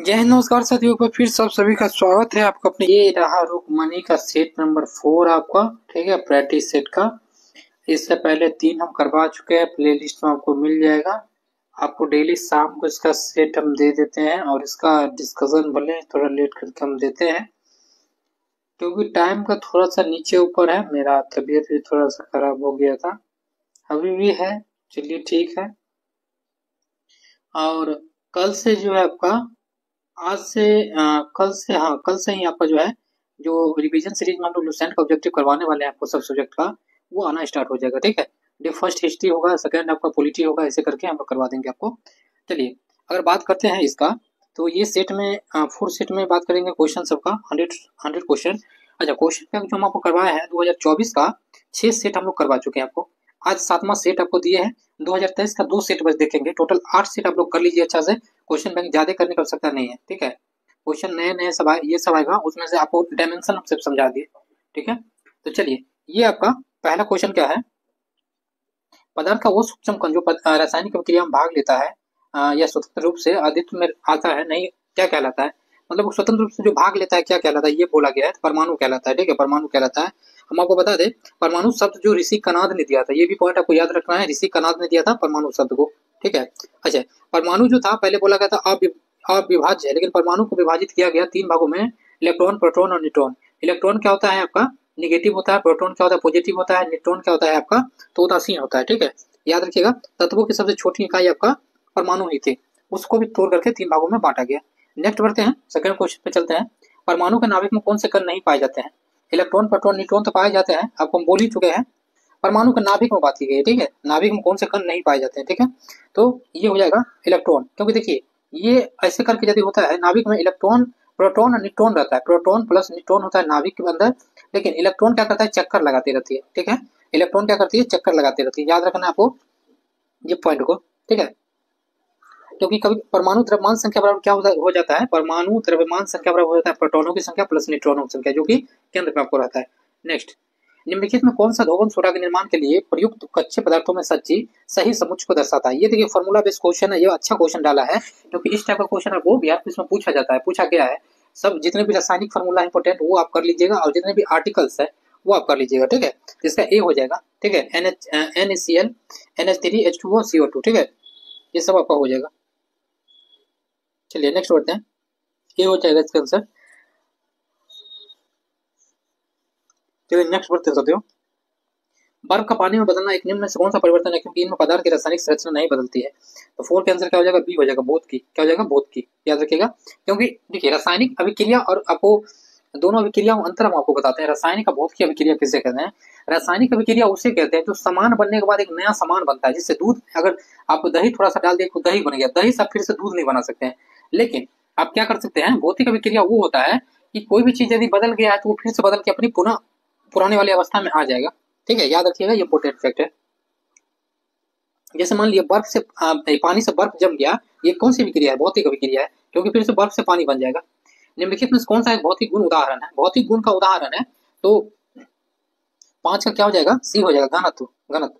जय हिंद, नमस्कार साथियों को फिर सब सभी का स्वागत है आपका अपने। ये रहा रुकमनी का सेट नंबर 4 आपका, ठीक है, प्रैक्टिस सेट का। इससे पहले 3 हम करवा चुके हैं, प्ले लिस्ट में आपको मिल जाएगा। आपको डेली शाम को इसका सेट हम दे देते हैं और इसका डिस्कशन भले थोड़ा लेट करके हम देते हैं क्योंकि टाइम का थोड़ा सा नीचे ऊपर है। मेरा तबीयत भी थोड़ा सा खराब हो गया था, अभी भी है, चलिए ठीक है। और कल से जो है आपका, आज से कल से ही आपका जो है, जो रिवीजन सीरीज में हम लोग लुसेंट का ऑब्जेक्टिव करवाने वाले हैं आपको सब सब्जेक्ट का, वो आना स्टार्ट हो जाएगा, ठीक है। डे फर्स्ट हिस्ट्री होगा, सेकंड आपका पॉलिटी होगा, ऐसे करके हम लोग करवा देंगे आपको। चलिए अगर बात करते हैं इसका, तो ये सेट में 4 सेट में बात करेंगे क्वेश्चन सबका, 100 क्वेश्चन। अच्छा, क्वेश्चन का जो हम आपको करवाया है 2024 का 6 सेट हम लोग करवा चुके हैं आपको। आज 7वां सेट आपको दिए हैं। 2023 का 2 सेट बस देखेंगे, टोटल 8 सेट आप लोग कर लीजिए अच्छा से। क्वेश्चन बैंक ज्यादा करने की आवश्यकता नहीं है, ठीक है। क्वेश्चन नए नए सब ये सब आएगा, उसमें से आपको डायमेंशन हम सब समझा दिए, ठीक है। तो चलिए, ये आपका पहला क्वेश्चन क्या है। पदार्थ का वो सूक्ष्म कण जो रासायनिक प्रक्रिया में भाग लेता है या स्वतंत्र रूप से अधित्व में आता है, नहीं क्या कहलाता है, मतलब वो स्वतंत्र रूप से जो भाग लेता है क्या कहलाता है, ये बोला गया है। परमाणु कहलाता है, ठीक है, परमाणु कहलाता है। हम आपको बता दें, परमाणु शब्द जो ऋषि कनाद ने दिया था, ये भी पॉइंट आपको याद रखना है, ऋषि कनाद ने दिया था परमाणु शब्द को, ठीक है। अच्छा, परमाणु जो था पहले बोला गया था अविभाज्य है, लेकिन परमाणु को विभाजित किया गया 3 भागों में, इलेक्ट्रॉन, प्रोटॉन और न्यूट्रॉन। इलेक्ट्रॉन क्या होता है आपका, निगेटिव होता है। प्रोटॉन क्या होता है, पॉजिटिव होता है। न्यूट्रॉन क्या होता है आपका, तो उदासीन होता है, ठीक है। याद रखिएगा, तत्वों की सबसे छोटी इकाई आपका परमाणु ही थी, उसको भी तोड़ करके 3 भागों में बांटा गया। नेक्स्ट बढ़ते हैं, सेकंड क्वेश्चन पे चलते हैं। परमाणु के नाभिक में कौन से कण नहीं पाए जाते हैं। इलेक्ट्रॉन, प्रोटॉन, न्यूट्रॉन तो पाए जाते हैं, आपको हम बोल ही चुके हैं। परमाणु के नाभिक में बात की गई है, ठीक है, नाभिक में कौन से कण नहीं पाए जाते हैं, ठीक है। तो ये हो जाएगा इलेक्ट्रॉन, क्योंकि देखिए ये ऐसे करके यदि होता है, नाभिक में इलेक्ट्रॉन, प्रोटॉन और न्यूट्रॉन रहता है, प्रोटॉन प्लस न्यूट्रॉन होता है नाभिक के अंदर, लेकिन इलेक्ट्रॉन क्या करता है, चक्कर लगाती रहती है, ठीक है। इलेक्ट्रॉन क्या करती है, चक्कर लगाती रहती है, याद रखना आपको ये पॉइंट को, ठीक है। क्योंकि कभी परमाणु द्रव्यमान संख्या बराबर क्या हो जाता है, परमाणु द्रव्यमान संख्या बराबर हो जाता है प्रोटॉनों की संख्या प्लस न्यूट्रॉनों की संख्या, जो कि केंद्र में आपको रहता है। नेक्स्ट, निम्नलिखित में कौन सा धोवन सोडा के निर्माण के लिए प्रयुक्त कच्चे पदार्थों में सही समुच्चय को दर्शाता है। ये देखिए फॉर्मूला बेस्ड क्वेश्चन है, ये अच्छा क्वेश्चन डाला है, क्योंकि इस टाइप का क्वेश्चन आपको बिहार क्विज में पूछा जाता है, पूछा गया है। सब जितने भी रासायनिक फॉर्मूला इंपोर्टेंट वो आप कर लीजिएगा, और जितने भी आर्टिकल्स है वो आप कर लीजिएगा, ठीक है। इसका ए हो जाएगा, ठीक है, NaCl NH3H2O CO2, ठीक है, ये सब आपका हो जाएगा। चलिए नेक्स्ट बढ़ते हैं, ये हो जाएगा इसका आंसर। चलिए नेक्स्ट बढ़ते हैं साथियों। बर्फ का पानी में बदलना एक निम्न में से कौन सा परिवर्तन है, क्योंकि इनमें पदार्थ की रासायनिक संरचना नहीं बदलती है। तो 4 के आंसर क्या हो जाएगा, बी हो जाएगा, बोध की। क्या हो जाएगा, बोध की, याद रखिएगा। क्योंकि देखिए रासायनिक अभिक्रिया और आपको दोनों अभिक्रियाओं में अंतर हम आपको बताते हैं। रासायनिक और बोध की अभिक्रिया किसे कहते हैं। रासायनिक अभिक्रिया उसे कहते हैं जो सामान बनने के बाद एक नया सामान बनता है, जिससे दूध, अगर आप दही थोड़ा सा डाल दिए तो दही बन गया, दही से फिर से दूध नहीं बना सकते हैं। लेकिन आप क्या कर सकते हैं, भौतिक अभिक्रिया वो होता है कि कोई भी चीज यदि बदल गया है तो वो फिर से बदल के अपनी पुनः पुराने वाली अवस्था में आ जाएगा, ठीक है, याद रखिएगा, ये इंपोर्टेंट फैक्ट है। जैसे मान लिया बर्फ से पानी से बर्फ जम गया, ये कौन सी अभिक्रिया है, भौतिक अभिक्रिया है, क्योंकि फिर से बर्फ से पानी बन जाएगा। निम्नलिखित में कौन सा एक भौतिक गुण उदाहरण है, भौतिक गुण का उदाहरण है, तो 5 का क्या हो जाएगा, सी हो जाएगा, घनत्व, घनत्व।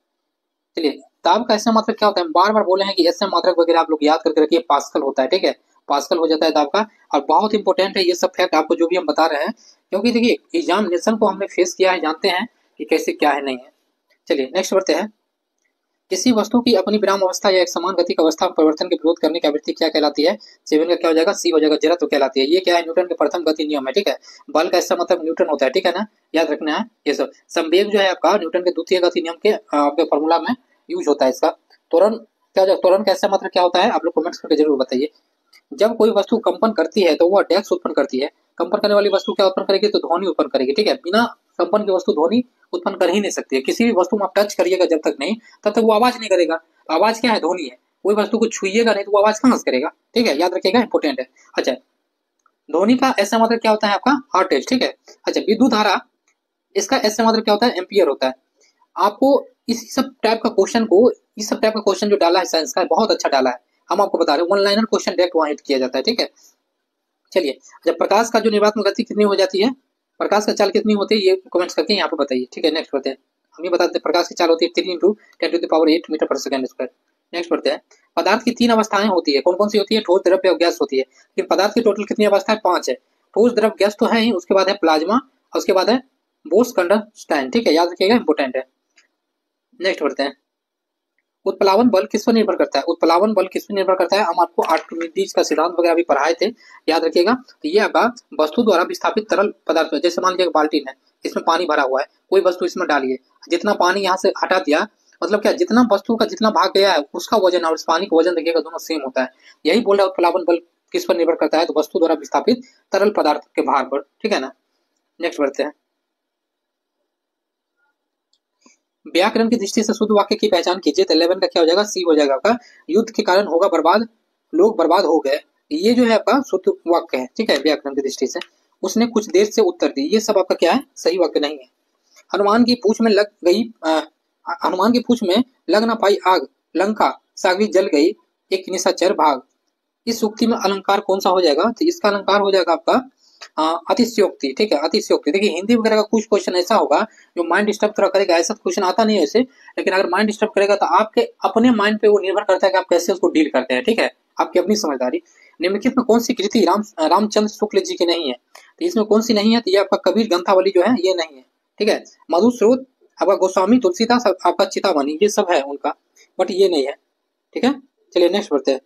चलिए, ताप का एसआई मात्रक क्या होता है, बार बार बोले हैं कि एसआई मात्रक वगैरह आप लोग याद करके रखिए, पास्कल होता है, ठीक है, पास्कल हो जाता है ताप का। और बहुत इंपॉर्टेंट है ये सब फैक्ट आपको जो भी हम बता रहे हैं, क्योंकि देखिए एग्जामिनेशन को हमने फेस किया है, जानते हैं कि कैसे क्या है नहीं है। चलिए नेक्स्ट बढ़ते हैं। किसी वस्तु की अपनी विराम अवस्था या एक समान गति की अवस्था में परिवर्तन के विरोध करने की आवृत्ति क्या कहलाती है। 7 का क्या हो जाएगा, सी हो जाएगा, जड़त्व कहलाती है। ये क्या है, न्यूटन के प्रथम गति नियम है, ठीक है। बल का ऐसा मतलब न्यूटन होता है, ठीक है ना, याद रखना है ये सब। संवेग जो है आपका न्यूटन के द्वितीय गति नियम के आपके फॉर्मूला में यूज होता है इसका। त्वरण क्या हो जाएगा, त्वरण का ऐसा मतलब क्या होता है, आप लोग कमेंट्स करके जरूर बताइए। जब कोई वस्तु कंपन करती है तो वह डैश उत्पन्न करती है। कंपन करने वाली वस्तु क्या उत्पन्न करेगी, तो ध्वनि उत्पन्न करेगी, ठीक है। बिना कंपन की वस्तु ध्वनि उत्पन्न कर ही नहीं सकती है। किसी भी वस्तु में आप टच करिएगा जब तक नहीं, तब तक वो आवाज नहीं करेगा। तो आवाज क्या है, ध्वनि है। कोई वस्तु को छुइएगा नहीं तो वो आवाज कहां से करेगा, ठीक है, याद रखिएगा, इंपोर्टेंट है। अच्छा, ध्वनि का ऐसा मतलब क्या होता है आपका, हर्ट्ज, ठीक है। अच्छा, विद्युत धारा, इसका ऐसा मतलब क्या होता है, एम्पियर होता है। आपको इस सब टाइप का क्वेश्चन को, इस सब टाइप का क्वेश्चन जो डाला है साइंस का, बहुत अच्छा डाला है। हम आपको बता रहे हैं, वन लाइनर क्वेश्चन डायरेक्ट वहां हिट किया जाता है, ठीक है। चलिए, जब प्रकाश का जो निर्वात गति कितनी हो जाती है, प्रकाश का चाल कितनी होती है, ये कमेंट्स करके यहाँ पे बताइए, ठीक है। नेक्स्ट बताते हैं, हम ये बताते हैं प्रकाश की चाल होती है 3 × 10⁸ मीटर पर सेकंड स्क्वायर। नेक्स्ट पढ़ते हैं। पदार्थ की 3 अवस्थाएं होती है, कौन कौन सी होती है? ठोस, द्रव्य और गैस होती है। लेकिन पदार्थ की टोटल कितनी अवस्था है? 5 है। ठोस, द्रव, गैस तो है ही, उसके बाद है प्लाज्मा और उसके बाद है बोस-कंडक्टेंस, ठीक है, याद रखिएगा, इंपोर्टेंट है। नेक्स्ट पढ़ते हैं। उत्प्लावन बल किस पर निर्भर करता है? उत्प्लावन बल किस पर निर्भर करता है? हम आपको आर्किमिडीज का सिद्धांत वगैरह भी पढ़ाए थे, याद रखिएगा। तो ये आपका वस्तु द्वारा विस्थापित तरल पदार्थ, जैसे मान लीजिए बाल्टी है, इसमें पानी भरा हुआ है, कोई वस्तु इसमें डालिए, जितना पानी यहाँ से हटा दिया, मतलब क्या, जितना वस्तु का जितना भाग गया है उसका वजन और उस पानी का वजन देखिएगा दोनों सेम होता है। यही बोल रहा है उत्प्लावन बल किस पर निर्भर करता है? तो वस्तु द्वारा विस्थापित तरल पदार्थ के भार पर, ठीक है ना। नेक्स्ट बढ़ते हैं। व्याकरण की दृष्टि से शुद्ध वाक्य की पहचान कीजिए। तो 11 का क्या हो जाएगा? सी हो जाएगा आपका। युद्ध के कारण होगा बर्बाद, लोग बर्बाद हो गए, ये जो है आपका शुद्ध वाक्य है, ठीक है, व्याकरण की दृष्टि से। उसने कुछ देर से उत्तर दी, ये सब आपका क्या है? सही वाक्य नहीं है। हनुमान की पूंछ में लग गई हनुमान की पूंछ में लग ना पाई आग, लंका सागरी जल गई, एक निशाचर भाग। इस उक्ति में अलंकार कौन सा हो जाएगा? तो इसका अलंकार हो जाएगा आपका अतिशयोक्ति, ठीक है, अतिशयोक्ति। देखिए हिंदी वगैरह का कुछ क्वेश्चन ऐसा होगा जो माइंड डिस्टर्ब थोड़ा करेगा, ऐसा क्वेश्चन आता नहीं है ऐसे, लेकिन अगर माइंड डिस्टर्ब करेगा तो आपके अपने माइंड पे वो निर्भर करता है कि आप कैसे उसको डील करते हैं, ठीक है, आपकी अपनी समझदारी। निम्नलिखित में कौन सी कृति रामचंद्र शुक्ल जी की नहीं है? तो इसमें कौन सी नहीं है? तो ये आपका कबीर ग्रंथावली जो है ये नहीं है, ठीक है। मधुस्रोत आपका गोस्वामी तुलसीदास आपका चितामणि, ये सब है उनका, बट ये नहीं है, ठीक है। चलिए नेक्स्ट बढ़ते हैं।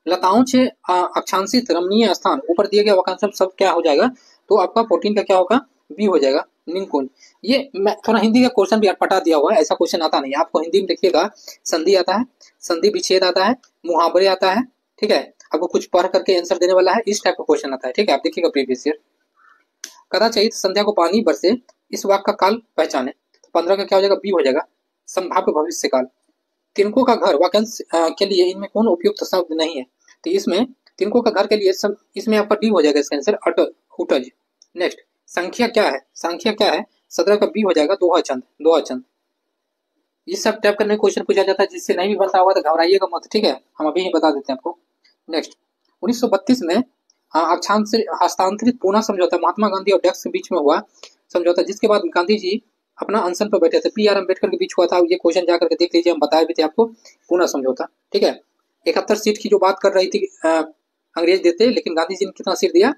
लताओं से अक्षांशित रमणीय स्थान, ऊपर दिए गए वाक्यांश सब क्या हो जाएगा? तो आपका 14 का क्या होगा? बी हो जाएगा, निंकुंज। ये मैं थोड़ा हिंदी का क्वेश्चन भी अटपटा दिया हुआ है, ऐसा क्वेश्चन आता नहीं है आपको। हिंदी में देखिएगा संधि आता है, संधि विच्छेद आता है, मुहावरे आता है, ठीक है, आपको कुछ पढ़ करके आंसर देने वाला है, इस टाइप का क्वेश्चन आता है, ठीक है। आप देखिएगा प्रीवियस ईयर। कदाचित संध्या को पानी बरसे, इस वाक्य का काल पहचाने। 15 का क्या हो जाएगा? बी हो जाएगा, संभाव्य भविष्य काल। तिनकों का घर वाक्यांश के लिए इनमें कौन उपयुक्त शब्द नहीं है? तो इसमें तिनकों का घर के लिए सब, इसमें आपका डी हो जाएगा इसका आंसर, उटज। नेक्स्ट, संख्या क्या है? संख्या क्या है? 17 का बी हो जाएगा, दोहा चंद, दोहा चंद। ये सब टाइप का नए क्वेश्चन पूछा जाता है, जिससे नहीं भी बता हुआ तो घबराइएगा मत, ठीक है, हम अभी ही बता देते हैं आपको। नेक्स्ट, 1932 में अक्षांश हस्तांतरित पूना समझौता महात्मा गांधी और डैक्स के बीच में हुआ समझौता, जिसके बाद गांधी जी अपना अनशन पर बैठे थे। पी आर अम्बेडकर के बीच हुआ था, ये क्वेश्चन जाकर के देख लीजिए, हम बताए भी थे आपको, पूना समझौता, ठीक है। 71 सीट की जो बात कर रही थी अंग्रेज देते, लेकिन गांधी जी ने कितना सीट दिया?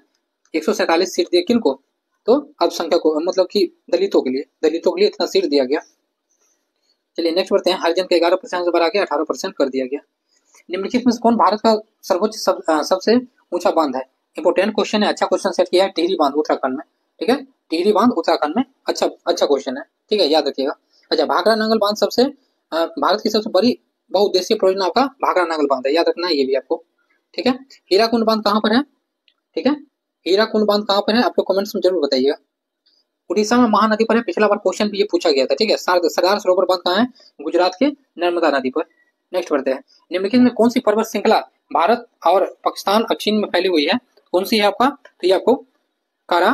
147 सीट दिए, किनको? तो अल्पसंख्यक को, मतलब कि दलितों के लिए, दलितों के लिए इतना सीट दिया गया। चलिए नेक्स्ट बढ़ते हैं। हरिजन का 11% से बढ़ा के 18% कर दिया गया। निम्नलिखित में कौन भारत का सर्वोच्च सबसे ऊंचा बांध है? इंपोर्टेंट क्वेश्चन है, अच्छा क्वेश्चन सेट किया है, टिहरी बांध उत्तराखंड में, ठीक है, टिहरी बांध उत्तराखंड में, अच्छा अच्छा क्वेश्चन है, ठीक है, याद रखिएगा। अच्छा, भाखड़ा नांगल बांध सबसे भारत की सबसे बड़ी बहुउद्देशीय परियोजना का भाखड़ा नांगल बांध है, याद रखना है ये भी आपको, ठीक है। हीराकुंड बांध कहाँ पर है? ठीक है, हीराकुंड बांध कहाँ पर है? आप लोग कमेंट्स में जरूर बताइएगा। उड़ीसा में महानदी पर है, पिछला बार क्वेश्चन भी ये पूछा गया था, ठीक है। सरदार सरोवर बांध कहाँ है? गुजरात के नर्मदा नदी पर। नेक्स्ट बढ़ते हैं। निम्नलिखित में कौन सी पर्वत श्रृंखला भारत और पाकिस्तान और चीन में फैली हुई है? कौन सी है आपका? तो ये आपको कारा,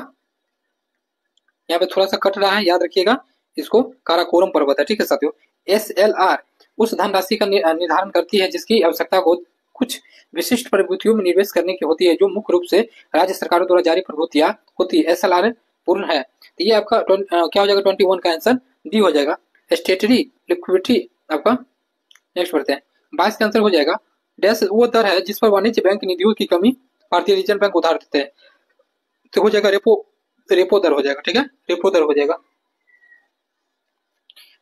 यहाँ पे थोड़ा सा कट रहा है, याद रखिएगा, इसको काराकोरम पर्वत है, ठीक है साथियों। SLR उस धनराशि का निर्धारण करती है जिसकी आवश्यकता को कुछ विशिष्ट प्रभुतियों में निवेश करने की होती है, जो मुख्य रूप से राज्य सरकारों द्वारा जारी प्रभुतियां होती है। SLR पूर्ण है, तो ये आपका क्या हो जाएगा? 21 का आंसर डी हो जाएगा, स्टेटरी लिक्विडिटी आपका। नेक्स्ट बढ़ते हैं। 22 का आंसर हो जाएगा, डैश वो दर है जिस पर वाणिज्य बैंक निधियों की कमी भारतीय रिजर्व बैंक उधार देते हैं, तो हो जाएगा रेपो, रेपो दर हो जाएगा, ठीक है, रेपो दर हो जाएगा।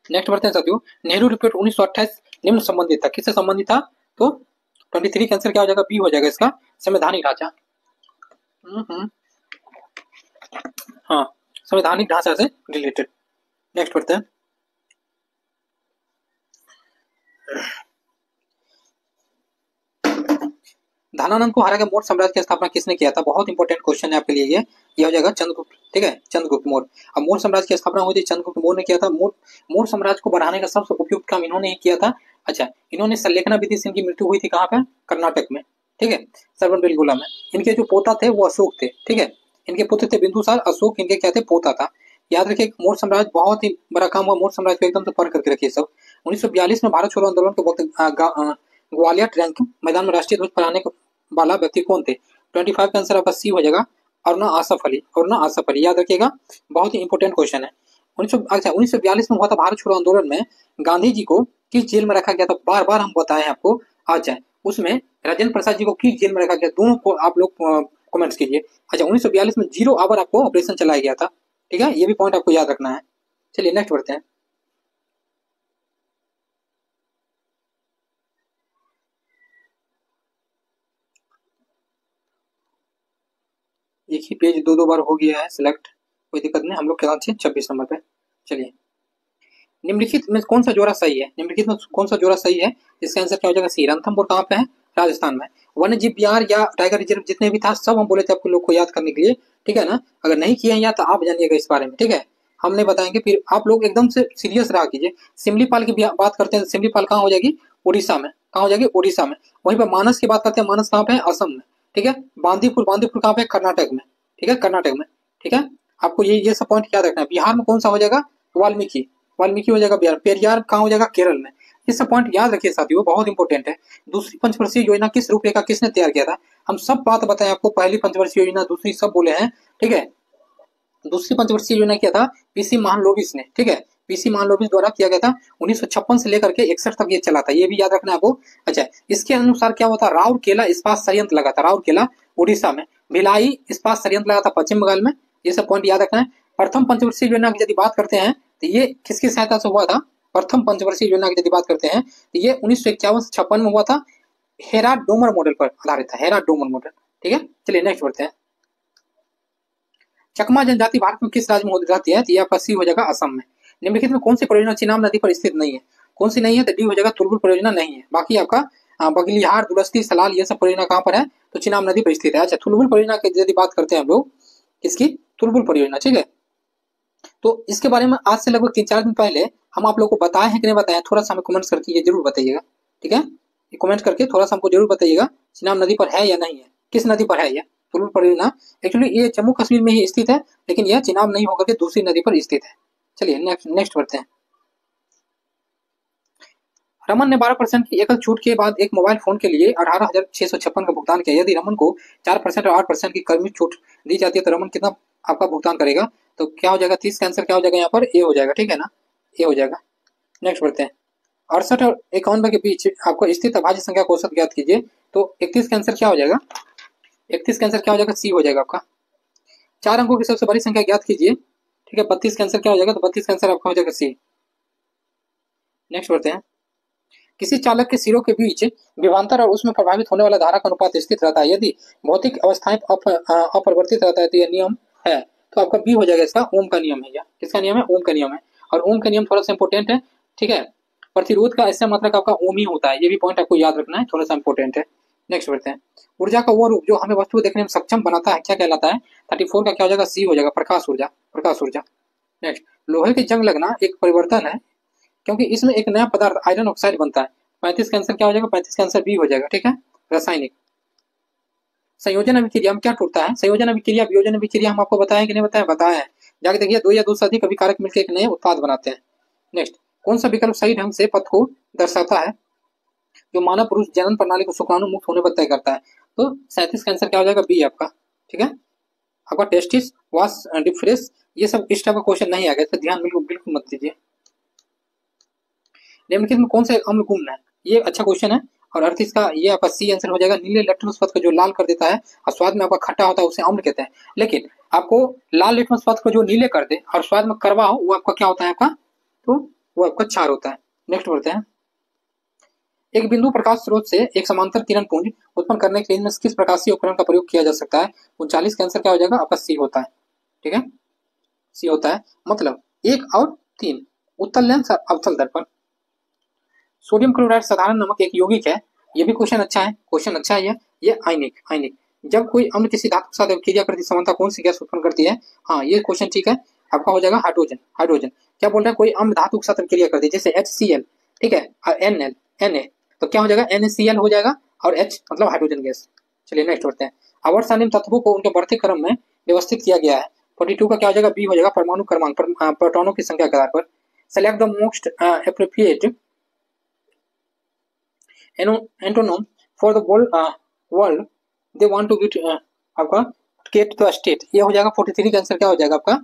नेक्स्ट बढ़ते हैं साथियों। नेहरू रिपोर्ट 1928 निम्न संबंधित था, किससे संबंधित था? तो 23 का आंसर क्या हो जाएगा? बी हो जाएगा इसका, संवैधानिक ढांचा। हाँ, संवैधानिक ढांचा से रिलेटेड। नेक्स्ट बढ़ते हैं। धनानंद को हरा के मौर्य साम्राज्य की स्थापना किसने किया था? बहुत इंपॉर्टेंट क्वेश्चन है आपके लिए ये हो जाएगा चंद्रगुप्त, ठीक है, चंद्रगुप्त मौर्य। अब मौर्य साम्राज्य की स्थापना हुई थी, चंद्रगुप्त मौर्य ने किया था। मौर्य साम्राज्य को बढ़ाने का सबसे उपयुक्त काम इन्होंने ही किया था। अच्छा, इन्होंने संलेखना विधि से इनकी मृत्यु हुई थी कहाँ पे? कर्नाटक में, ठीक है, सरवनबेलगोला में। इनके जो पोता थे वो अशोक थे, ठीक है, इनके पुत्र थे बिंदुसार, अशोक इनके क्या थे? पोता था। याद रखिए, मौर्य साम्राज्य बहुत ही बड़ा काम हुआ, मौर्य साम्राज्य को एकदम से पढ़ करके रखिए सब। 1942 में भारत छोड़ो आंदोलन के वक्त ग्वालियर टैंक मैदान में राष्ट्रीय ध्वज फहराने वाला व्यक्ति कौन थे? 25 का आंसर आपका सी हो जाएगा, अरुणा आसफ अली, अरुणा आसफ अली, याद रखिएगा, बहुत ही इंपॉर्टेंट क्वेश्चन है। 1942 में हुआ था भारत छोड़ो आंदोलन में गांधी जी को किस जेल में रखा गया था, बार बार हम बताए हैं आपको। अच्छा, उसमें राजेंद्र प्रसाद जी को किस जेल में रखा गया, दोनों को आप लोग कमेंट्स कीजिए। अच्छा, 1942 में 0 आवर आपको ऑपरेशन चलाया गया था, ठीक है, ये भी पॉइंट आपको याद रखना है। चलिए नेक्स्ट बढ़ते हैं। एक ही पेज दो बार हो गया है सिलेक्ट, कोई दिक्कत नहीं, हम लोग के साथ 26 नंबर पे। चलिए, निम्नलिखित में कौन सा जोड़ा सही है, निम्नलिखित में कौन सा जोड़ा सही है, इसका आंसर क्या हो जाएगा सी। रणथंभौर कहाँ पे है, राजस्थान में। वन्य जीव विहार या टाइगर रिजर्व जितने भी था सब हम बोले थे आपको लोग को याद करने के लिए, ठीक है ना। अगर नहीं किए हैं याद तो आप जानिएगा इस बारे में, ठीक है, हमने बताएंगे, फिर आप लोग एकदम से सीरियस रहा कीजिए। सिमलीपाल की बात करते हैं, सिमलीपाल कहाँ हो जाएगी, उड़ीसा में, कहाँ हो जाएगी, उड़ीसा में। वहीं पर मानस की बात करते हैं, मानस कहाँ पे है, असम में, ठीक है। बांदीपुर, बांदीपुर कहाँ पे, कर्नाटक में, ठीक है, कर्नाटक में, ठीक है। आपको ये सब पॉइंट याद रखना है। बिहार में कौन सा हो जाएगा, वाल्मीकि, वाल्मीकि हो जाएगा बिहार। पेरियार कहाँ हो जाएगा, केरल में। ये सब पॉइंट याद रखिए साथियों, बहुत इंपॉर्टेंट है। दूसरी पंचवर्षीय योजना किस रूपरेखा किसने तैयार किया था, हम सब बात बताएं आपको, पहली पंचवर्षीय योजना, दूसरी सब बोले हैं, ठीक है। दूसरी पंचवर्षीय योजना किया था पीसी महालनोबिस ने, ठीक है, पीसी महालनोबिस द्वारा किया गया था। 1956 से लेकर के 61 तक ये चला था, ये भी याद रखना है आपको। अच्छा, इसके अनुसार क्या होता, राउरकेला इस्पात संयंत्र लगा था, राउरकेला उड़ीसा में, भिलाई इस्पात संयंत्र लगा था पश्चिम बंगाल में। ये सब पॉइंट याद रखना है। प्रथम पंचवर्षीय योजना की यदि बात करते हैं तो ये किसकी सहायता से हुआ था, प्रथम पंचवर्षीय योजना की यदि बात करते हैं तो ये 1951 से 56 में हुआ था, हेरा डोमर मॉडल पर आधारित था, हेरा डोमर मॉडल, ठीक है। चलिए नेक्स्ट बढ़ते हैं। चकमा जनजाति भारत में किस राज्य में रहती है, तो ये आपका सी हो जाएगा असम में। निम्नलिखित में कौन सी परियोजना चिनाब नदी पर स्थित नहीं है, कौन सी नहीं है, तो डी हो जाएगा तुलबुल परियोजना नहीं है। बाकी आपका बगलिहार, दुलस्ती, सलाल ये सब परियोजना कहाँ पर है, तो चिनाब नदी पर स्थित है। अच्छा, तुलबुल परियोजना की यदि बात करते हैं हम लोग, किसकी, तुलबुल परियोजना, ठीक है। तो इसके बारे में आज से लगभग 3-4 दिन पहले हम आप लोग को बताए हैं कि नहीं बताए, थोड़ा सा हमें कमेंट करके ये जरूर बताइएगा, ठीक है। ये कमेंट करके थोड़ा सा हमको जरूर बताइएगा, चिनाब नदी पर है या नहीं है, किस नदी पर है ये तुलबुल परियोजना। एक्चुअली ये जम्मू कश्मीर में ही स्थित है, लेकिन यह चिनाब नहीं होकर के दूसरी नदी पर स्थित है। चलिए नेक्स्ट बढ़ते हैं। रमन ने 12% की एकल छूट के बाद एक मोबाइल फोन के लिए 18,656 का भुगतान किया। यदि रमन को 4% और 8% की क्रमिक छूट दी जाती है तो रमन कितना आपका भुगतान करेगा, तो क्या हो जाएगा, 30 का आंसर क्या हो जाएगा यहाँ पर, ए हो जाएगा, ठीक है ना, ए हो जाएगा। नेक्स्ट बढ़ते हैं। 68 और 51 के बीच आपको स्थित अभाज्य संख्या को औसत ज्ञात कीजिए, तो 31 का आंसर क्या हो जाएगा, 31 का आंसर क्या हो जाएगा, सी हो जाएगा आपका। 4 अंकों की सबसे बड़ी संख्या ज्ञात कीजिए, ठीक है, 32 का आंसर क्या हो जाएगा, तो 32 का आंसर आपका हो जाएगा सी। नेक्स्ट बढ़ते हैं। किसी चालक के सिरों के बीच विभवांतर और उसमें प्रभावित होने वाला धारा का अनुपात स्थित रहता है, यदि भौतिक अवस्थाएं अपरिवर्तित रहता है तो यह नियम है, तो आपका बी हो जाएगा, इसका ओम का नियम है। या किसका नियम है, ओम का नियम है। और ओम का नियम थोड़ा सा इंपॉर्टेंट है, ठीक है, प्रतिरोध का ऐसा मतलब आपका ओम ही होता है, ये भी पॉइंट आपको याद रखना है, थोड़ा सा इंपॉर्टेंट है। नेक्स्ट बढ़ते हैं। ऊर्जा का वो रूप जो हमें वस्तु देखने में सक्षम बनाता है क्या कहलाता है, 34 का क्या हो जाएगा, सी हो जाएगा, प्रकाश ऊर्जा, प्रकाश ऊर्जा। नेक्स्ट, लोहे की जंग लगना एक परिवर्तन है क्योंकि इसमें एक नया पदार्थ आयरन ऑक्साइड बनता है। 35 का आंसर क्या हो जाएगा, 35 का आंसर बी हो जाएगा, ठीक है, रासायनिक। संयोजन अभिक्रिया में क्या टूटता है, संयोजन अभिक्रिया, वियोजन अभिक्रिया हम आपको बताया कि नहीं बताया, बताया है, जाके देखिए, 2 या 2 से अधिक अभिकारक मिलकर एक नए उत्पाद बनाते हैं। नेक्स्ट, कौन सा विकल्प सही ढंग से पथ को दर्शाता है, जो मानव पुरुष जनन प्रणाली को शुक्राणु मुक्त होने पर तय करता है, तो 37 का आंसर क्या हो जाएगा, बी आपका, ठीक है। आपका टेस्टिस, वास डिफ्रेस, ये सब इस टाइप का क्वेश्चन नहीं आ गया, तो ध्यान बिल्कुल मत दीजिए। निम्नलिखित में कौन सा अम्ल गुण है, ये अच्छा क्वेश्चन है, और 38 का ये आपका सी आंसर हो जाएगा। नीले लिटमस पथ को जो लाल कर देता है और स्वाद में आपका खट्टा होता है उसे अम्ल कहते हैं, लेकिन आपको लाल लिटमस पथ को जो नीले कर दे और स्वाद में कड़वा हो वो आपका क्या होता है आपका, तो वो आपका क्षार होता है। नेक्स्ट बढ़ते हैं। एक बिंदु प्रकाश स्रोत से एक समांतर किरण पुंज उत्पन्न करने के लिए इनमें किस प्रकाशीय उपकरण का प्रयोग किया जा सकता है, 39 का आंसर क्या हो जाएगा आपका, सी होता है, ठीक है, सी होता है। मतलब 1 और 3, उत्तल लेंस और अवतल दर्पण। सोडियम क्लोराइड साधारण नमक एक यौगिक है, ये भी क्वेश्चन अच्छा है, क्वेश्चन अच्छा है ये आयनिक, आयनिक। जब कोई अम्ल किसी धातु के साथ अभिक्रिया करती है समानता कौन सी गैस उत्पन्न करती है, हाँ ये क्वेश्चन ठीक है, आपका हो जाएगा हाइड्रोजन, हाइड्रोजन। क्या बोल रहे हैं, कोई अम्ल धातु के साथ अभिक्रिया करती है, जैसे HCl, ठीक है, और Na, तो क्या हो जाएगा, NaCl हो जाएगा, और H मतलब हाइड्रोजन गैस। चलिए नेक्स्ट बढ़ते हैं। आवर्त सारणी तत्वों को उनके बढ़ते क्रम में व्यवस्थित किया गया है, 42 का क्या हो जाएगा, बी हो जाएगा, परमाणु क्रमांक प्रोटॉनों की संख्या के आधार पर। Select the most appropriate antonym for the world they want to get, आपका गेट टू स्टेट, ये हो जाएगा 43 का आंसर क्या हो जाएगा आपका,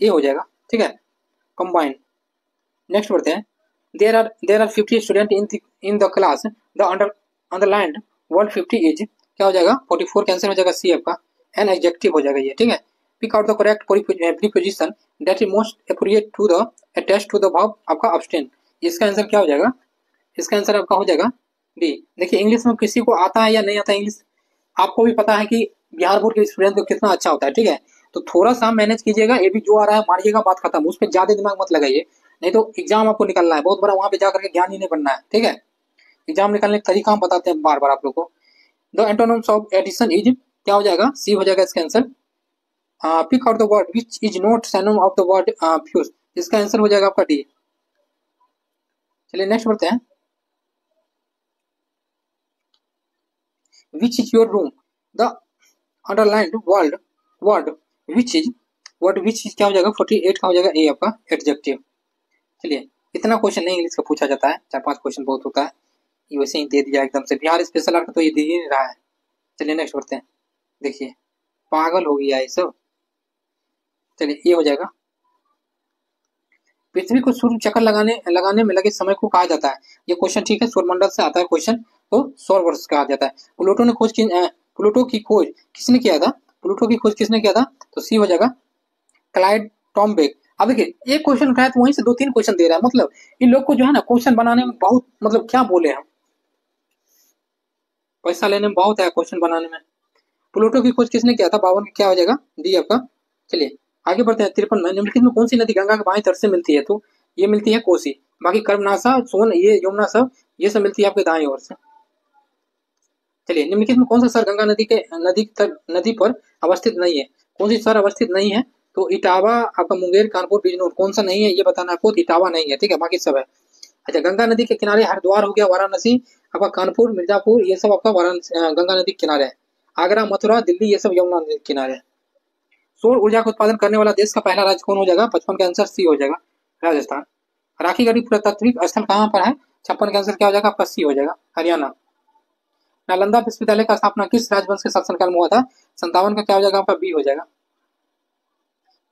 ये हो जाएगा, ठीक है। कंबाइन। नेक्स्ट बढ़ते हैं, there are 50 student in the class, the underlined word 50 is, क्या हो जाएगा 44 कैंसिल हो जाएगा सी आपका, एन एडजेक्टिव हो जाएगा ये, ठीक है। Pick out the correct preposition that is most appropriate to the attached to the verb आपका अब्सटेन। इसका आंसर क्या हो जाएगा, इसका आंसर आपका हो जाएगा डी। देखिए इंग्लिश में किसी को आता है या नहीं आता इंग्लिश, आपको भी पता है कि बिहार बोर्ड के स्टूडेंट को कितना अच्छा होता है, ठीक है। तो थोड़ा सा मैनेज कीजिएगा, ये भी जो आ रहा है मारिएगा, बात खत्म, उस पर ज्यादा दिमाग मत लगाइए, नहीं तो एग्जाम आपको निकलना है बहुत बड़ा, वहां पे जाकर के ज्ञान ही नहीं बनना है, ठीक है। एग्जाम निकालने का तरीका हम बताते हैं बार बार आप लोग को। The antonyms of addition is, क्या हो जाएगा सी हो जाएगा इसका आंसर। Pick out the word which is not synonym of the word fuse, इसका आंसर हो जाएगा आपका डी। चलिए नेक्स्ट बढ़ते हैं, which is your room, the underlined word which is, word which is क्या हो जाएगा 48 का हो जाएगा ए आपका एडजेक्टिव। चलिए इतना क्वेश्चन नहीं इंग्लिश का पूछा जाता है, 4-5 क्वेश्चन बहुत होता है, ये वैसे ही दे दिया एकदम से, बिहार स्पेशल आर्ट तो ये दे ही नहीं रहा है। चलिए नेक्स्ट बढ़ते हैं, देखिए पागल हो गया ये सब। चलिए ये हो जाएगा, पृथ्वी को सूर्य चक्कर लगाने में लगे समय को कहा जाता है, ये क्वेश्चन ठीक है, सौरमंडल से आता है क्वेश्चन, तो सौर वर्ष कहा जाता है। प्लूटो की खोज किसने किया था, प्लूटो की खोज किसने किया था, तो सी हो जाएगा क्लाइड टॉम्बेक। अब देखिए एक क्वेश्चन उठाया तो वहीं से 2-3 क्वेश्चन दे रहा है, मतलब इन लोग को जो है ना क्वेश्चन बनाने में बहुत, मतलब क्या बोले हम, पैसा लेने में बहुत है क्वेश्चन बनाने में। प्लूटो की खोज किसने किया था 52, क्या हो जाएगा डी आपका। चलिए आगे बढ़ते हैं, 53 में निम्नलिखित में कौन सी नदी गंगा के बाएं तट से मिलती है, तो ये मिलती है कोसी, बाकी कर्मनासा सोन ये यमुना सब ये सब मिलती है आपके दाएं ओर से। चलिए निम्नलिखित में कौन सा शहर गंगा नदी पर अवस्थित नहीं है, कौन सी शहर अवस्थित नहीं है, तो इटावा आपका मुंगेर कानपुर बिजनौर, कौन सा नहीं है ये बताना आपको, इटावा नहीं है, ठीक है, बाकी सब है। अच्छा गंगा नदी के किनारे हरिद्वार हो गया, वाराणसी आपका, कानपुर मिर्जापुर ये सब आपका वाराणसी गंगा नदी के किनारे है, आगरा मथुरा दिल्ली ये सब यमुना नदी के किनारे है। सौर ऊर्जा का उत्पादन करने वाला देश का पहला राज्य कौन हो जाएगा, 55 का आंसर सी हो जाएगा राजस्थान। राखी गढ़ी पुरातात्विक स्थल कहाँ पर है, 56 का आंसर क्या हो जाएगा आपका सी हो जाएगा हरियाणा। नालंदा विश्वविद्यालय का स्थापना किस राजवंश के शासनकाल में हुआ था, 57 का क्या हो जाएगा आपका बी हो जाएगा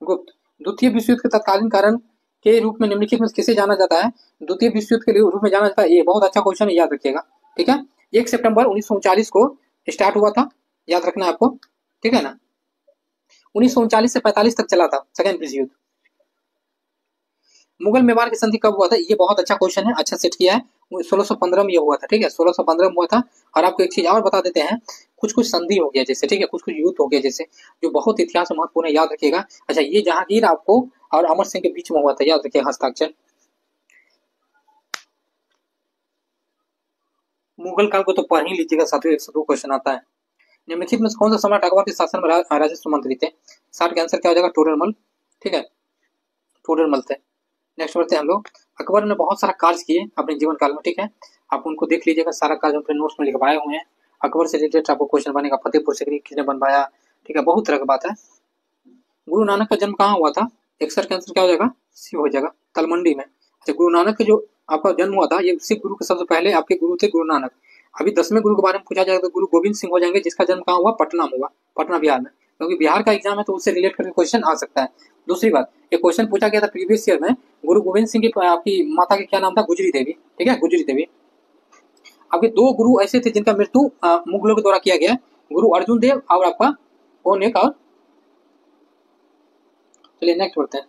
गुप्त। द्वितीय विश्व युद्ध के तत्कालीन कारण के रूप में निम्नलिखित में किसे जाना जाता है, द्वितीय विश्व युद्ध के रूप में जाना जाता है, ये बहुत अच्छा क्वेश्चन है, याद रखिएगा, ठीक है। 1 सितंबर 1939 को स्टार्ट हुआ था, याद रखना है आपको, ठीक है ना। 1939 से 45 तक चला था सेकेंड विश्व युद्ध। मुगल मेवाड़ की संधि कब हुआ था, ये बहुत अच्छा क्वेश्चन है, अच्छा सेट किया है, 1615 में ये हुआ था, ठीक है, 1615 में हुआ था। और आपको एक चीज और बता देते हैं, कुछ कुछ संधि हो गया जैसे, ठीक है, कुछ कुछ युद्ध हो गया जैसे, जो बहुत इतिहास में महत्वपूर्ण है, याद रखिएगा। अच्छा ये जहांगीर आपको और अमर सिंह के बीच में हुआ था, याद रखिएगा हस्ताक्षर। मुगल काल को तो पढ़ ही लीजिएगा, 102 क्वेश्चन आता है। निम्नलिखित में कौन सा सम्राट अकबर के शासन में राजस्व मंत्री थे, 60 का आंसर क्या हो जाएगा टोडरमल, ठीक है, टोडरमल थे। नेक्स्ट बढ़ते हैं हम लोग, अकबर ने बहुत सारा कार्य किए अपने जीवन काल में, ठीक है, आप उनको देख लीजिएगा, सारा कार्य अपने नोट्स में लिखवाए हुए हैं। अकबर से रिलेटेड आपको क्वेश्चन बनेगा, फतेहपुर सीकरी किसने बनवाया, ठीक है, बहुत तरह की बात है। गुरु नानक का जन्म कहाँ हुआ था, 61 का आंसर क्या हो जाएगा सी हो जाएगा तलमंडी में। अच्छा गुरु नानक का जो आपका जन्म हुआ था, ये सिख गुरु के सबसे पहले आपके गुरु थे गुरु नानक। अभी 10वें गुरु के बारे में पूछा जाएगा तो गुरु गोविंद सिंह हो जाएंगे, जिसका जन्म कहाँ हुआ, पटना में हुआ, पटना बिहार में, क्योंकि बिहार का एग्जाम है तो उससे रिलेट करके क्वेश्चन आ सकता है। दूसरी बात, एक क्वेश्चन पूछा गया था प्रीवियस ईयर में, गुरु गोविंद सिंह की आपकी माता का क्या नाम था, गुजरी देवी, ठीक है, गुजरी देवी। आपके 2 गुरु ऐसे थे जिनका मृत्यु मुगलों के द्वारा किया गया, गुरु अर्जुन देव और आपका कौन एक और, चलिए नेक्स्ट बढ़ते हैं,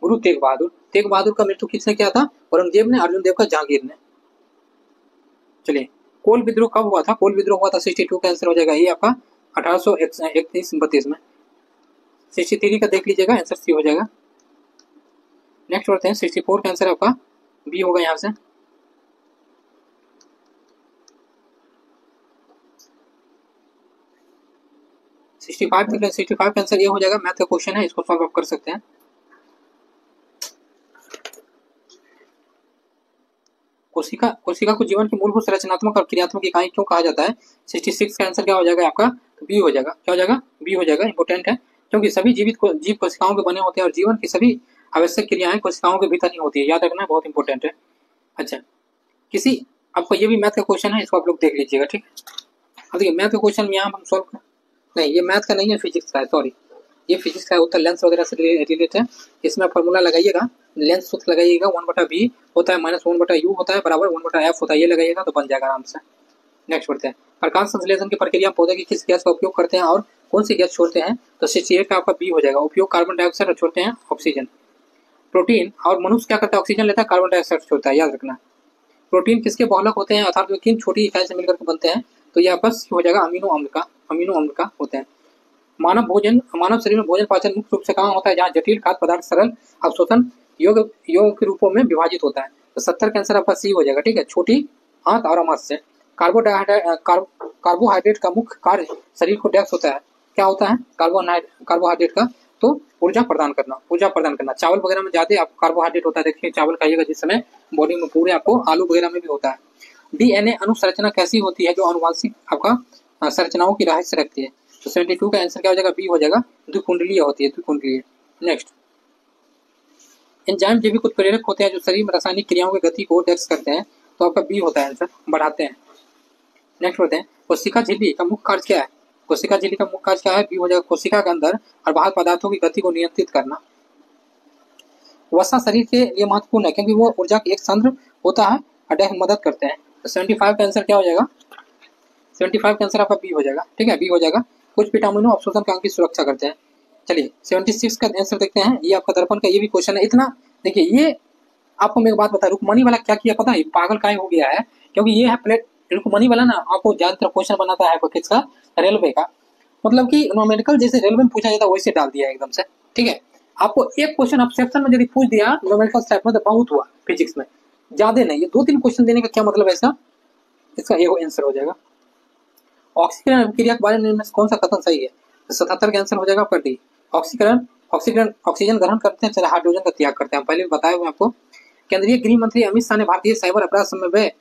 गुरु तेग बहादुर। तेग बहादुर का मृत्यु किसने किया था, औरंगजेब ने, अर्जुन देव का जहांगीर ने। चलिए कोल विद्रोह कब हुआ था, कोल विद्रोह हुआ था 62 का आंसर हो जाएगा ये आपका 1831-32 में। 63 का देख लीजिएगा आंसर सी हो जाएगा। नेक्स्ट बढ़ते हैं, 64 का आंसर आपका बी होगा यहाँ से। सिक्सटी फाइव का आंसर ये हो जाएगा, मैथ का क्वेश्चन है, इसको सॉल्व आप कर सकते हैं। कोशिका को जीवन की मूलभूत रचनात्मक और क्रियात्मक इकाई क्यों कहा जाता है, 66 का आंसर क्या हो जाएगा आपका, तो बी हो जाएगा, क्या हो जाएगा बी हो जाएगा, इंपोर्टेंट है, क्योंकि सभी जीव कोशिकाओं के बने होते हैं और जीवन की सभी आवश्यक क्रियाएं कोशिकाओं के भीतर ही होती है, याद रखना बहुत इंपॉर्टेंट है। अच्छा किसी, आपको ये भी मैथ का क्वेश्चन है, इसको आप लोग देख लीजिएगा, ठीक है। अब देखिए मैथ का क्वेश्चन यहाँ हम सॉल्व कर, नहीं ये मैथ का नहीं है, फिजिक्स का है, सॉरी, ये फिजिक्स का उत्तर लेंस वगैरह से रिलेटेड है। इसमें फॉर्मूला लगाइएगा, लेंस सूत्र लगाइएगा, 1/v होता है माइनस 1/u होता है बराबर 1/f होता है, ये लगाइएगा तो बन जाएगा आराम से। नेक्स्ट बढ़ते हैं, प्रकाश संश्लेषण की प्रक्रिया में पौधे की किस गैस का उपयोग करते हैं और कौन सी गैस छोड़ते हैं? तो 68 का आपका बी हो जाएगा। उपयोग कार्बन डाइऑक्साइड और छोड़ते हैं ऑक्सीजन। प्रोटीन और मनुष्य क्या करता है? ऑक्सीजन लेता है, कार्बन डाइऑक्साइड छोड़ता है, याद रखना। प्रोटीन किसके बहुलक होते हैं अर्थात वे किन छोटी इकाई से मिलकर बनते हैं? तो यह आपका हो जाएगा अमीनो अम्ल का होते हैं। मानव शरीर में भोजन पाचन मुख्य रूप से कहाँ होता है? जहाँ जटिल खाद्य पदार्थ सरल अवशोषण योग के रूपों में विभाजित होता है। तो 70 का आंसर आपका सी हो जाएगा। ठीक है, छोटी आंत और अमाश से। कार्बोहाइड्रेट का मुख्य कार्य शरीर को टैक्स होता है, क्या होता है कार्बोहाइड्रेट का? तो ऊर्जा प्रदान करना। चावल वगैरह में ज्यादा आपको कार्बोहाइड्रेट होता है, देखिए चावल खाइएगा जिस समय बॉडी में पूरे आपको आलू वगैरह में भी होता है। डीएनए अनुसंरचना कैसी होती है? जो आनुवांशिक आपका संरचनाओं की रहस्य रखती है। तो 72 का आंसर क्या हो जाएगा? बी हो जाएगा, द्विकुंडलीय होती है, द्विकुंडलीय। नेक्स्ट, एंजाइम जैविक उत्प्रेरक होते हैं जो शरीर में रासायनिक क्रियाओं की गति को टैक्स करते हैं, तो आपका बी होता है आंसर, बढ़ाते हैं। नेक्स्ट होते हैं, कोशिका झिल्ली का मुख्य कार्य क्या है? कोशिका झिल्ली का मुख्य कार्य क्या है? बी हो जाएगा, कोशिका के अंदर और बाहर पदार्थों की गति को नियंत्रित करना। वसा शरीर के लिए महत्वपूर्ण है क्योंकि वो ऊर्जा की एक संद्र होता है और मदद करते हैं। तो 75 का आंसर क्या हो जाएगा? 75 का आंसर आपका बी हो जाएगा। ठीक है, बी हो जाएगा। कुछ विटामिनों अवशोषण के अंग की सुरक्षा करते हैं। चलिए 76 का आंसर देखते हैं। ये आपका दर्पण का ये भी क्वेश्चन है। इतना देखिए, ये आपको मैं एक बात बता, रुकमणी वाला क्या किया पता है? पागल काय हो गया है, क्योंकि ये है प्लेट रुकमणी वाला ना, आपको ज्यादातर क्वेश्चन बनाता है किसका? रेलवे का। मतलब कि न्यूमेरिकल जैसे रेलवे में पूछा जाता है वैसे डाल दिया एकदम से। ठीक है, आपको एक क्वेश्चन आप सेक्शन में यदि पूछ दिया न्यूमेरिकल टाइप में तो बहुत हुआ फिजिक्स में, ज्यादा नहीं। ये 2-3 क्वेश्चन देने का क्या मतलब है इसका ये आंसर हो जाएगा। ऑक्सीकरण अभिक्रिया के बारे में कौन सा कथन सही है? तो 77 का आंसर हो जाएगा आपका डी। ऑक्सीजन ग्रहण करते हैं, चले हाइड्रोजन का त्याग करते हैं, पहले भी बताया हुआ आपको। केंद्रीय गृह मंत्री अमित शाह ने भारतीय साइबर अपराध समन्वय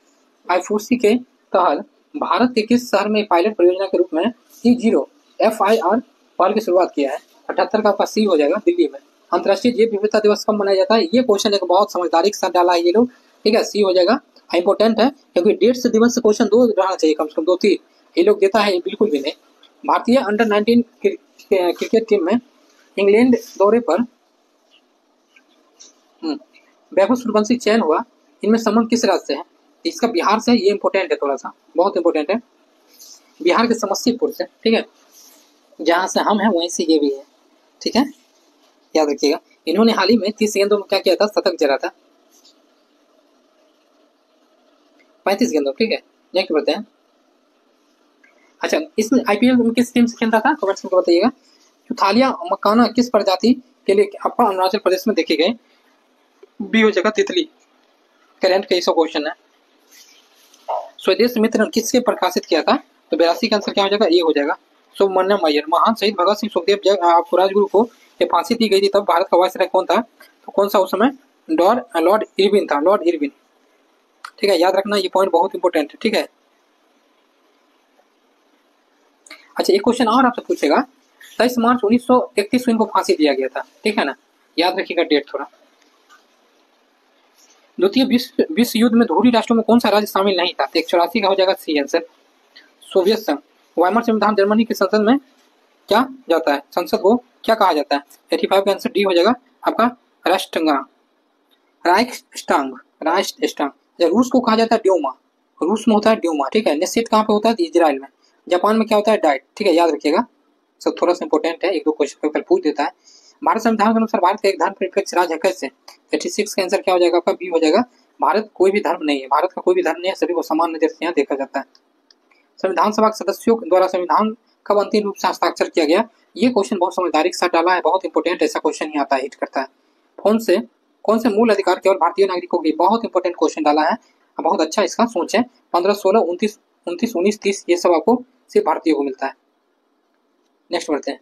आईफोसी के तहत भारत के किस शहर में पायलट परियोजना के रूप में T0 FIR पहल की शुरुआत किया है? 78 का आपका सी हो जाएगा, दिल्ली में। अंतर्राष्ट्रीय जैव विविधता दिवस कब मनाया जाता है? ये क्वेश्चन एक बहुत समझदारी के साथ डाला है ये लोग। ठीक है, सी हो जाएगा, इंपोर्टेंट है क्योंकि डेट से दिवस से क्वेश्चन 2 रहना चाहिए, कम से कम 2-3 ये लोग देता है, बिल्कुल भी नहीं। भारतीय अंडर 19 क्रिकेट टीम में इंग्लैंड दौरे पर वैभव सूर्यवंशी चयन हुआ, इनमें संबंध किस राज्य से है? इसका बिहार से, ये इंपोर्टेंट है, थोड़ा सा बहुत इंपोर्टेंट है। बिहार के समस्तीपुर से। ठीक है, जहां से हम हैं वहीं से ये भी है। ठीक है, याद रखिएगा। इन्होंने हाल ही में 30 गेंदों में क्या किया था? शतक जड़ा था, 35 गेंदों। ठीक है, नेक्स्ट बढ़ते हैं। अच्छा, इसमें आईपीएल में किस टीम से खेलता था? कमेंट्स में बताइएगा। चुथालिया मकाना किस प्रजाति के लिए आपका अरुणाचल प्रदेश में देखे गए? बी हो जाएगा, तितली। करेंट का 100 क्वेश्चन है। स्वदेश मित्र किससे प्रकाशित किया था? तो 82 का आंसर क्या हो जाएगा? ये हो जाएगा, सुब्रमण्यम अय्यर। महान शहीद भगत सिंह सुखदेव जब आपको राजगुरु को ये फांसी दी गई थी तब भारत का वायसराय कौन था? तो कौन सा उस समय? लॉर्ड इरविन था, लॉर्ड इरविन। ठीक है, याद रखना, ये पॉइंट बहुत इंपॉर्टेंट है। ठीक है, अच्छा एक क्वेश्चन और आपसे पूछेगा, 23 मार्च 1931 को इनको फांसी दिया गया था। ठीक है ना, याद रखिएगा डेट थोड़ा। द्वितीय विश्व युद्ध में धूरी राष्ट्रों में कौन सा राज्य शामिल नहीं था? 184 का हो जाएगा सी आंसर, सोवियत संघ। वाइमर संविधान जर्मनी की संसद में क्या जाता है? संसद को क्या कहा जाता है? 85 का आंसर डी हो जाएगा आपका, राइक्सटांग। रूस को कहा जाता है ड्यूमा, रूस में होता है ड्यूमा। ठीक है, निश्चित कहाँ पे होता है? इजराइल में। जापान में क्या होता है? डाइट। ठीक है, याद रखिएगा, सब थोड़ा सा इंपॉर्टेंट है, 1-2 क्वेश्चन पेपर पूछ देता है। भारत संविधान के अनुसार भारत का एक धर्मनिरपेक्ष राज्य है कैसे? 86 का आंसर क्या हो जाएगा आपका? बी हो जाएगा, भारत कोई भी धर्म नहीं है, भारत का कोई भी धर्म नहीं है, सभी को समान नजर से यहाँ देखा जाता है। संविधान सभा के सदस्यों द्वारा संविधान कब अंतिम रूप से हस्ताक्षर किया गया? ये क्वेश्चन बहुत समझदारी के साथ डाला है, बहुत इंपॉर्टेंट ऐसा क्वेश्चन ही आता है, हिट करता है। कौन से मूल अधिकार केवल भारतीय नागरिकों की? बहुत इंपॉर्टेंट क्वेश्चन डाला है, बहुत अच्छा इसका सोच है। 15, 16, 29, 19, 30 ये सब आपको सिर्फ भारतीयों को मिलता है। नेक्स्ट बढ़ते हैं।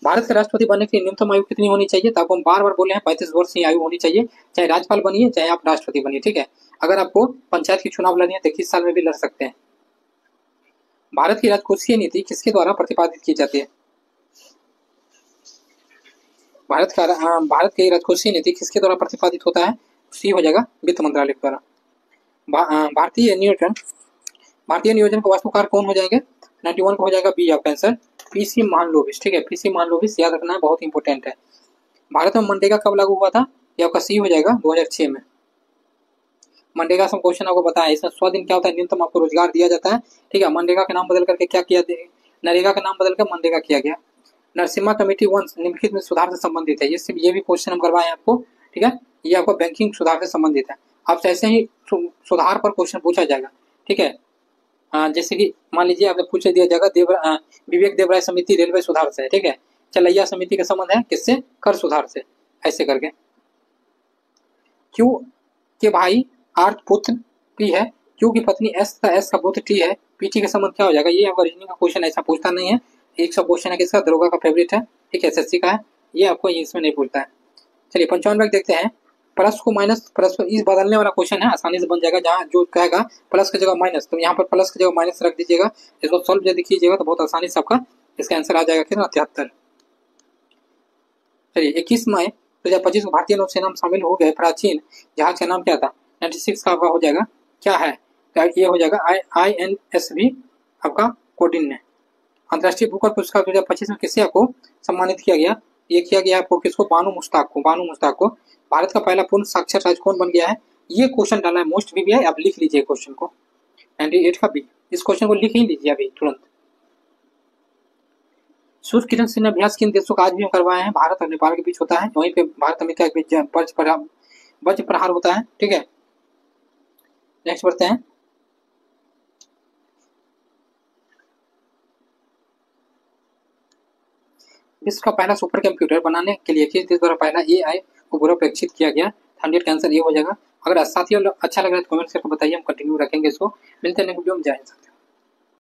भारत के राष्ट्रपति बनने के लिए न्यूनतम आयु कितनी होनी चाहिए? तो आपको हम बार बार बोले हैं 35 वर्ष की आयु होनी चाहिए, चाहे राज्यपाल बनिए चाहे आप राष्ट्रपति बनिए। ठीक है, अगर आपको पंचायत की चुनाव लड़नी है तो 21 साल में भी लड़ सकते हैं। भारत की राजकोषीय नीति किसके द्वारा प्रतिपादित की जाती है? भारत की राजकोषीय नीति किसके द्वारा प्रतिपादित होता है? सी हो जाएगा, वित्त मंत्रालय द्वारा। भारतीय नियोजन का वास्तुकार कौन हो जाएंगे? 91 को हो जाएगा बी आपका आंसर, पीसी महालनोबिस, ठीक है, पीसी महालनोबिस याद रखना है, बहुत इंपॉर्टेंट है। भारत में मनरेगा कब लागू हुआ था, ये आपका सी हो जाएगा 2006 में। मनरेगा से क्वेश्चन आपको बताया, इसमें 100 दिन क्या होता है, न्यूनतम आपको रोजगार दिया जाता है, ठीक है। मनरेगा का नाम बदल करके क्या किया, नरेगा का नाम बदल कर मनरेगा किया गया। नरसिम्हा कमेटी वंश निम्नलिखित में सुधार से संबंधित है, ये भी क्वेश्चन हम करवाए हैं आपको, ठीक है। ये आपको बैंकिंग सुधार से संबंधित है, आपसे ऐसे ही सुधार पर क्वेश्चन पूछा जाएगा, ठीक है। जैसे कि मान लीजिए आपसे पूछ दिया जाएगा विवेक देवराय समिति रेलवे सुधार से, ठीक है। चलैया समिति का संबंध है किससे, कर सुधार से, ऐसे करके। क्यू के भाई आर्थ पुत्र पी है, क्यू की पत्नी एस का पुत्र टी है, पीटी का संबंध क्या हो जाएगा। ये आपका रीजनिंग का क्वेश्चन ऐसा पूछता नहीं है, एक सब क्वेश्चन है किसका, दरोगा का फेवरेट है, ठीक है, एसएससी का है, ये आपको इसमें नहीं पूछता है। चलिए 55 देखते हैं, प्लस को माइनस, प्लस को इस बदलने वाला क्वेश्चन है, आसानी से बन जाएगा। जहाँ जो कहेगा प्लस की जगह माइनस, तो यहाँ पर प्लस की जगह माइनस रख दीजिएगा, इसको सॉल्व यदि कीजिएगा तो बहुत आसानी से आपका इसका आंसर आ जाएगा कितना, 73। चलिए 21 मई 2025 को भारतीय नौसेना में शामिल हो गए प्राचीन जहाज का नाम क्या था, 96 का आपका हो जाएगा क्या है, ये हो जाएगा INSV आपका कोडिन ने। अंतर्राष्ट्रीय बुकर पुरस्कार 2025 में किसे आपको सम्मानित किया गया, ये किया गया आपको किसको, बानू मुश्ताक को। भारत का पहला पूर्ण साक्षर राज्य कौन बन गया है, ये क्वेश्चन डाला है, मोस्ट भी है, आप लिख लीजिए क्वेश्चन को, 98 का बी, इस क्वेश्चन को लिख ही लीजिए अभी तुरंत। सूर्य किरण से अभ्यास किन देशों का आज भी हम करवाए हैं, भारत और नेपाल के बीच होता है, वहीं पे भारत अमेरिका के बीच वज्र प्रहार होता है, ठीक है। नेक्स्ट बढ़ते हैं, विश्व का पहला सुपर कंप्यूटर बनाने के लिए किस देश द्वारा पहला AI उपग्रह परीक्षित किया गया, 100 का आंसर ये हो जाएगा। अगर साथियों अच्छा लग रहा है तो कमेंट करके बताइए, हम कंटिन्यू रखेंगे इसको। मिलते हैं नेक्स्ट वीडियो में, जय हिंद।